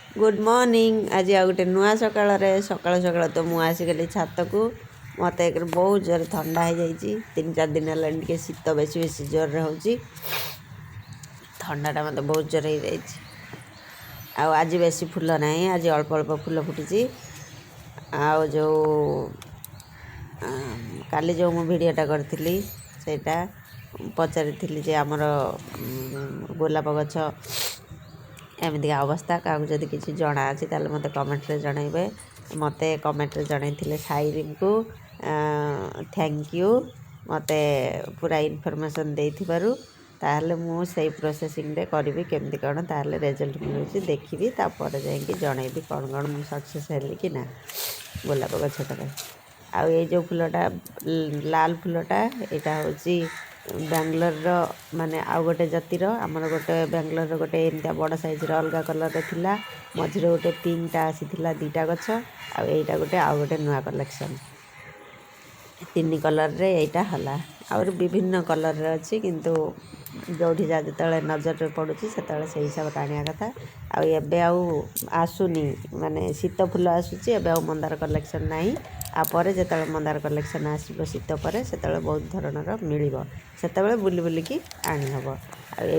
Good morning. आज आ गए नुआ सकाल सकाल सकाल तो मुझे छात को मत एक बहुत जोर ठंडा हो जाए 3-4 दिन है शीत बेस बेस जोर हो ठंडाटा मत बहुत जोर हो जाए। आज बेसी फूल ना आज अल्प अल्प फूल फुटी जो काली जो मु भिडियोटा करी सेटा पचारि आमर गोलाप गछ एमती अवस्था क्या जदि किसी जना अच्छी मत कमेंट्रे जनइबे मत कमेंट्रे जनई साइरी को थैंक यू मत पूरा इनफॉरमेशन देथिबारु ताहले मु सेई प्रोसेसिंग रे करिवि केमती कौन ताहले रिजल्ट मिलुछि देखिबि तापर जाइए जनइबि कौन कौन मु सक्सेस हेली कि ना गोलाप गछटारे। आ ये जो फूलटा लाल फूलटा यहाँ हूँ बांग्लोर माने आउ गोटे जातिर आमर गोटे बांग्लोर गोटे एमती बड़ साइज अलग कलर थिला मझे गोटे पिंकटा आसीथिला 2टा गछ आईटा गोटे आउ गोटे नुआ कलेक्शन 3 कलर रे एटा हला और विभिन्न कलर रे अच्छी किंतु जोठी जा जतले नजर पड़ुछि सेतले से हिसाब टाणिया कथा आबे आसुनी माने शीत फूल आसुछि एबे आ मंदार कलेक्शन नाही आपर जो मंदार कलेक्शन आसो शीत पर से बहुत धरणर मिल से बुली बुलिकी आनी हम आ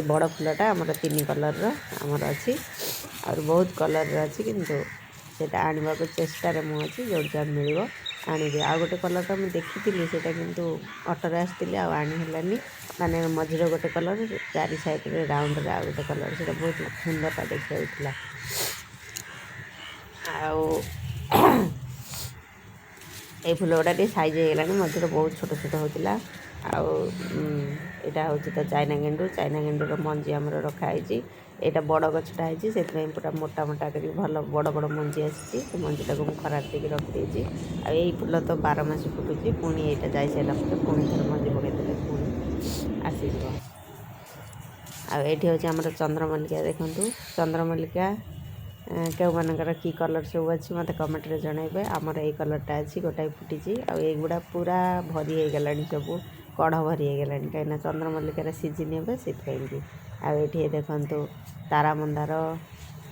बड़ फूलटा आमर 3 कलर आमर अच्छी और बहुत कलर अच्छी किंतु सेटा आने को चेष्टार मुझे जो मिल आने आ गोटे कलरटा मुझे देखी से किंतु अटोरे आसती आनी माने मझे गोटे कलर 4 साइड राउंड रे आ गोटे कलर से बहुत सुंदरता देखा ये फूल गुड़ा साइज होगा मझे बहुत छोट छोट होता यहाँ हूँ तो चाइना गेंडूर मंजी आम रखाई यहाँ बड़ गछटा है पूरा मोटा मोटा कर भल बड़ बड़ मंजी आसी मंजीटा को खराब देके रखी आई फूल तो 12 मास फुटुची पुणी यहाँ जा सारा पुणी थोड़ा मंजी पकईदे पुणी आसीज आठी हूँ आम चंद्रमल्लिका देखूँ चंद्रमल्लिका केउ मानकर की कलर सब अच्छी मत कमेंट रे जनइबे आमर ये कलरटा अच्छी गोटाए फुटी आगुड़ा पूरा भरी हो गला सब कढ़ भरी हो गला कहीं चंद्रमल्लिकार सीजन हे से आठी देखु तारा मंदार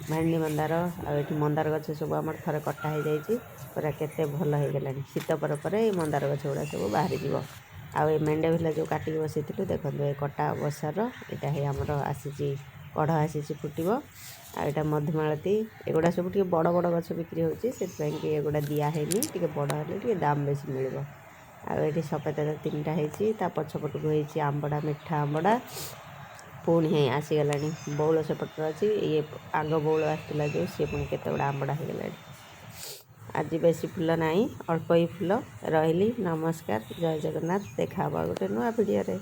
भेंडी मंदार आठी मंदार गछ सब आम थे कटा हो जाए पूरा केते भल हो गला शीत पर मंदार गछ गुड़ा सब बाहरी जीव आ मेंढे भिला जो काटिक बसई देखो ये कटा बसार यहाँ आमर आसी कढ़ आसी फुटब आईटा मधुमालती एगुड़ा सब बड़ बड़ गछ बिक्री होती से एगुड़ा दिहनी टे बड़ हेल्ले दाम बेसी मिल आठी सफेद 3टा होती पछपट को होती आंबड़ा मिठा आंबड़ा पुणी है आसीगला बौल सेपटर अच्छी ये आग बौल आसला जो सी पुणी केत गुड़ा आंबड़ा हो गला आज बेसी फूल ना अल्प ही फूल रही नमस्कार जय जगन्नाथ देखा गोटे नुआ भिडियो।